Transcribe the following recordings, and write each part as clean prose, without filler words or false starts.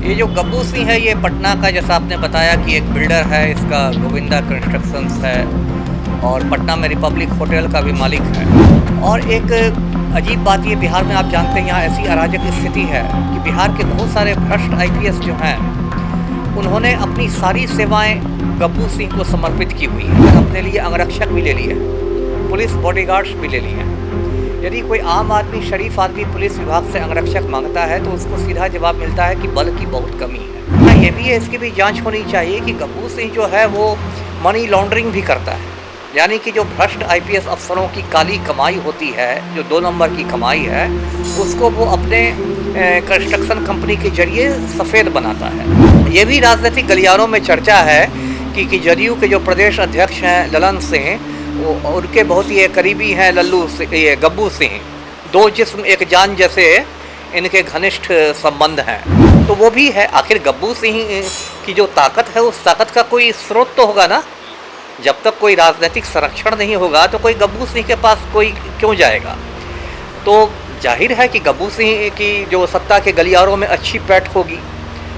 ये जो गब्बू सिंह है ये पटना का, जैसा आपने बताया कि एक बिल्डर है, इसका गोविंदा कंस्ट्रक्शंस है और पटना में रिपब्लिक होटल का भी मालिक है। और एक अजीब बात ये, बिहार में आप जानते हैं यहाँ ऐसी अराजक स्थिति है कि बिहार के बहुत सारे भ्रष्ट आईपीएस जो हैं उन्होंने अपनी सारी सेवाएं गब्बू सिंह को समर्पित की हुई हैं। अपने लिए अंगरक्षक भी ले लिए हैं, पुलिस बॉडीगार्ड्स भी ले लिए हैं। यदि कोई आम आदमी, शरीफ आदमी पुलिस विभाग से अंगरक्षक मांगता है तो उसको सीधा जवाब मिलता है कि बल की बहुत कमी है। हाँ, ये भी है, इसकी भी जांच होनी चाहिए कि गब्बू सिंह जो है वो मनी लॉन्ड्रिंग भी करता है, यानी कि जो भ्रष्ट आईपीएस अफसरों की काली कमाई होती है, जो 2 नंबर की कमाई है, उसको वो अपने कंस्ट्रक्शन कंपनी के जरिए सफ़ेद बनाता है। ये भी राजनीतिक गलियारों में चर्चा है कि जदयू के जो प्रदेश अध्यक्ष हैं ललन सिंह, वो उनके बहुत ही करीबी हैं ये गब्बू सिंह। 2 जिस्म एक जान जैसे इनके घनिष्ठ संबंध हैं। तो वो भी है, आखिर गब्बू सिंह की जो ताकत है उस ताकत का कोई स्रोत तो होगा ना। जब तक कोई राजनीतिक संरक्षण नहीं होगा तो कोई गब्बू सिंह के पास कोई क्यों जाएगा। तो जाहिर है कि गब्बू सिंह की जो सत्ता के गलियारों में अच्छी पैठ होगी,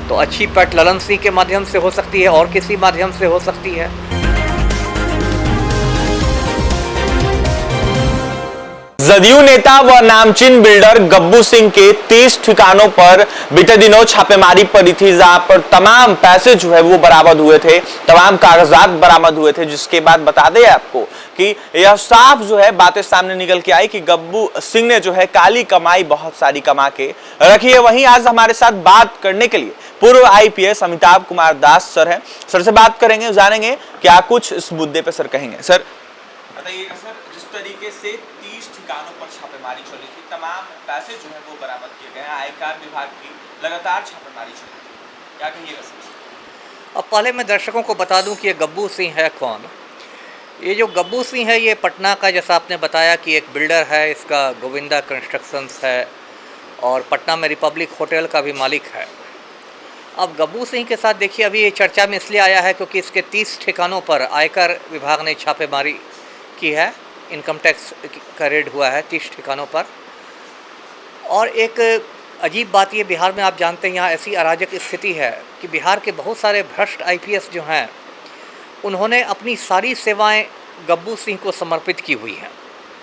तो अच्छी पैठ ललन सिंह के माध्यम से हो सकती है और किसी माध्यम से हो सकती है। जदयू नेता व नामचीन बिल्डर गब्बू सिंह के 30 ठिकानों पर बीते दिनों छापेमारी पड़ी थी, जहां पर तमाम पैसे जो है वो बरामद हुए थे, तमाम कागजात बरामद हुए थे। जिसके बाद बता दें आपको कि यह साफ जो है बातें सामने निकल के आई कि गब्बू सिंह ने जो है काली कमाई बहुत सारी कमा के रखी है। वहीं आज हमारे साथ बात करने के लिए पूर्व आईपीएस अमिताभ कुमार दास सर हैं। सर से बात करेंगे, जानेंगे क्या कुछ इस मुद्दे पे सर कहेंगे। सर बताइएगा सर, जिस तरीके से 30 ठिकानों पर छापेमारी चली थी, तमाम पैसे जो है वो बरामद किए गए हैं, आयकर विभाग की लगातार छापेमारी चली थी, क्या कहिएगा सर? अब पहले मैं दर्शकों को बता दूं कि ये गब्बू सिंह है कौन। ये जो गब्बू सिंह है ये पटना का, जैसा आपने बताया कि एक बिल्डर है, इसका गोविंदा कंस्ट्रक्शंस है और पटना में रिपब्लिक होटल का भी मालिक है। अब गब्बू सिंह के साथ देखिए, अभी ये चर्चा में इसलिए आया है क्योंकि इसके 30 ठिकानों पर आयकर विभाग ने छापेमारी की है, इनकम टैक्स का रेड हुआ है 30 ठिकानों पर। और एक अजीब बात ये, बिहार में आप जानते हैं यहाँ ऐसी अराजक स्थिति है कि बिहार के बहुत सारे भ्रष्ट आईपीएस जो हैं उन्होंने अपनी सारी सेवाएं गब्बू सिंह को समर्पित की हुई हैं।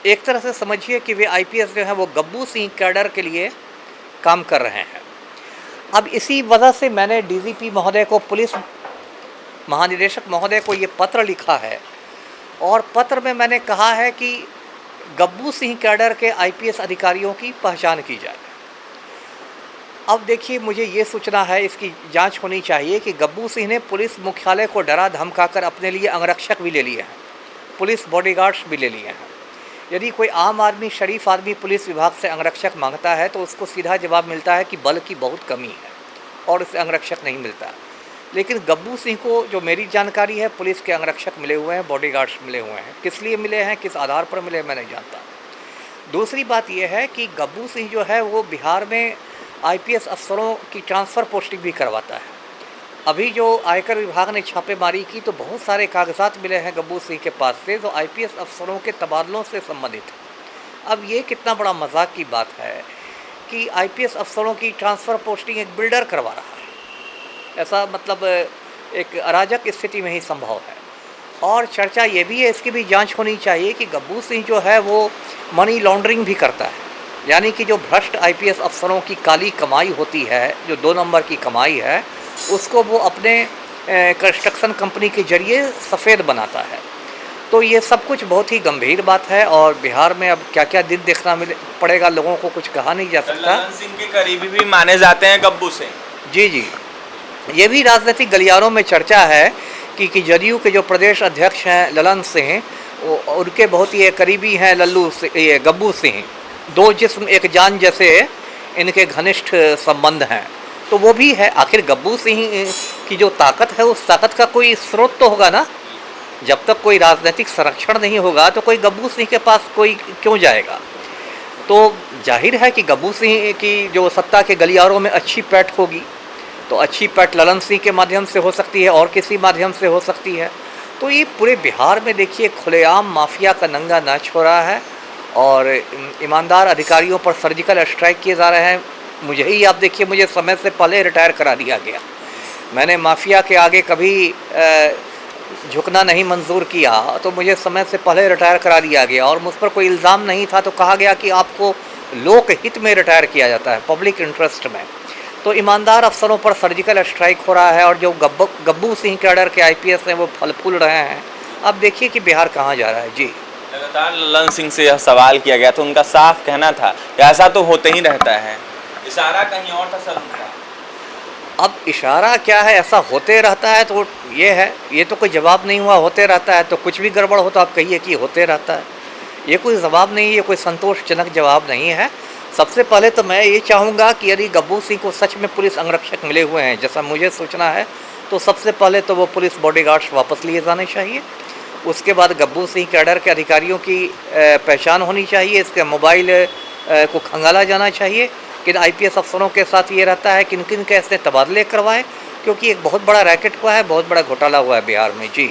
एक तरह से समझिए कि वे आईपीएस जो हैं वो गब्बू सिंह कैडर के लिए काम कर रहे हैं। अब इसी वजह से मैंने डीजीपी महोदय को, पुलिस महानिदेशक महोदय को ये पत्र लिखा है और पत्र में मैंने कहा है कि गब्बू सिंह कैडर के आईपीएस अधिकारियों की पहचान की जाए। अब देखिए, मुझे ये सूचना है, इसकी जांच होनी चाहिए कि गब्बू सिंह ने पुलिस मुख्यालय को डरा धमकाकर अपने लिए अंगरक्षक भी ले लिए हैं, पुलिस बॉडीगार्ड्स भी ले लिए हैं। यदि कोई आम आदमी, शरीफ आदमी पुलिस विभाग से अंगरक्षक मांगता है तो उसको सीधा जवाब मिलता है कि बल की बहुत कमी है और उसे अंगरक्षक नहीं मिलता। लेकिन गब्बू सिंह को, जो मेरी जानकारी है, पुलिस के अंगरक्षक मिले हुए हैं, बॉडीगार्ड्स मिले हुए हैं। किस लिए मिले हैं, किस आधार पर मिले, मैं नहीं जानता। दूसरी बात यह है कि गब्बू सिंह जो है वो बिहार में आईपीएस अफसरों की ट्रांसफ़र पोस्टिंग भी करवाता है। अभी जो आयकर विभाग ने छापेमारी की तो बहुत सारे कागजात मिले हैं गब्बू सिंह के पास से, जो आईपीएस अफसरों के तबादलों से संबंधित है। अब ये कितना बड़ा मजाक की बात है कि आईपीएस अफसरों की ट्रांसफ़र पोस्टिंग एक बिल्डर करवा रहा है। ऐसा मतलब एक अराजक स्थिति में ही संभव है। और चर्चा ये भी है, इसकी भी जांच होनी चाहिए कि गब्बू सिंह जो है वो मनी लॉन्ड्रिंग भी करता है, यानी कि जो भ्रष्ट आईपीएस अफसरों की काली कमाई होती है, जो 2 नंबर की कमाई है, उसको वो अपने कंस्ट्रक्शन कंपनी के जरिए सफ़ेद बनाता है। तो ये सब कुछ बहुत ही गंभीर बात है और बिहार में अब क्या क्या दिन देखना पड़ेगा लोगों को, कुछ कहा नहीं जा सकता। ललन सिंह के करीबी भी माने जाते हैं गब्बू सिंह। जी, ये भी राजनीतिक गलियारों में चर्चा है कि जदयू के जो प्रदेश अध्यक्ष हैं ललन सिंह, उनके बहुत ही करीबी हैं ये गब्बू सिंह। 2 जिस्म एक जान जैसे इनके घनिष्ठ संबंध हैं। तो वो भी है, आखिर गब्बू सिंह की जो ताकत है उस ताकत का कोई स्रोत तो होगा ना। जब तक कोई राजनीतिक संरक्षण नहीं होगा तो कोई गब्बू सिंह के पास कोई क्यों जाएगा। तो जाहिर है कि गब्बू सिंह की जो सत्ता के गलियारों में अच्छी पैठ होगी, तो अच्छी पैठ ललन सिंह के माध्यम से हो सकती है और किसी माध्यम से हो सकती है। तो ये पूरे बिहार में देखिए खुलेआम माफिया का नंगा नाच हो रहा है और ईमानदार अधिकारियों पर सर्जिकल स्ट्राइक किए जा रहे हैं। मुझे ही आप देखिए, मुझे समय से पहले रिटायर करा दिया गया। मैंने माफिया के आगे कभी झुकना नहीं मंजूर किया, तो मुझे समय से पहले रिटायर करा दिया गया और मुझ पर कोई इल्ज़ाम नहीं था, तो कहा गया कि आपको लोक हित में रिटायर किया जाता है, पब्लिक इंटरेस्ट में। तो ईमानदार अफसरों पर सर्जिकल स्ट्राइक हो रहा है और जो गब्बू सिंह कैडर के IPS हैं वो फल फूल रहे हैं। अब देखिए कि बिहार कहाँ जा रहा है। जी, लगातार ललन सिंह से यह सवाल किया गया तो उनका साफ कहना था कि ऐसा तो होते ही रहता है, इशारा कहीं और था सर उनका। अब इशारा क्या है, ऐसा होते रहता है तो ये है, ये तो कोई जवाब नहीं हुआ, होते रहता है तो कुछ भी गड़बड़ हो तो आप कहिए कि होते रहता है। ये कोई जवाब नहीं, ये कोई संतोषजनक जवाब नहीं है। सबसे पहले तो मैं ये चाहूँगा कि यदि गब्बू सिंह को सच में पुलिस अंगरक्षक मिले हुए हैं, जैसा मुझे सूचना है, तो सबसे पहले तो वो पुलिस बॉडीगार्ड्स वापस लिए जाने चाहिए। उसके बाद गब्बू सिंह कैडर के अधिकारियों की पहचान होनी चाहिए, इसके मोबाइल को खंगाला जाना कि किन IPS अफसरों के साथ ये रहता है, किन किन के ऐसे तबादले करवाएं, क्योंकि एक बहुत बड़ा रैकेट हुआ है, बहुत बड़ा घोटाला हुआ है बिहार में। जी,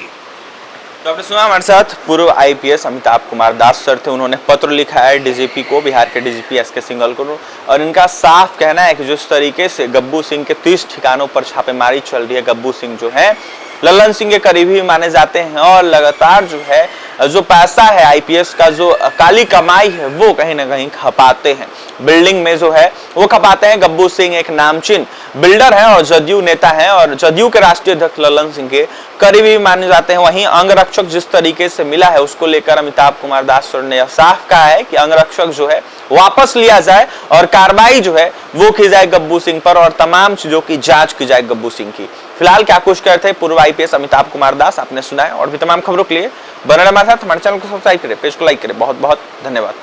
तो आपने सुना हमारे साथ पूर्व IPS अमिताभ कुमार दास सर थे। उन्होंने पत्र लिखा है DGP को, बिहार के DGP SK सिंघल को, और इनका साफ कहना है कि जिस तरीके से गब्बू सिंह के 30 ठिकानों पर छापेमारी चल रही है, गब्बू सिंह जो है ललन सिंह के करीबी माने जाते हैं और लगातार जो है जो पैसा है IPS का, जो काली कमाई है वो कहीं ना कहीं खपाते हैं, बिल्डिंग में जो है वो खपाते हैं। गब्बू सिंह एक नामचीन बिल्डर है और जदयू नेता है और जदयू के राष्ट्रीय अध्यक्ष ललन सिंह के करीबी माने जाते हैं। वहीं अंगरक्षक जिस तरीके से मिला है उसको लेकर अमिताभ कुमार दास सर ने साफ कहा है कि अंगरक्षक जो है वापस लिया जाए और कार्रवाई जो है वो की जाए गब्बू सिंह पर और तमाम चीजों की जांच की जाए गब्बू सिंह की। फिलहाल क्या कुछ कहते हैं पूर्व IPS अमिताभ कुमार दास, आपने सुना है। और भी तमाम खबरों के लिए बने रहिए हमारे साथ, हमारे चैनल को सब्सक्राइब करें, पेज को लाइक करें। बहुत बहुत धन्यवाद।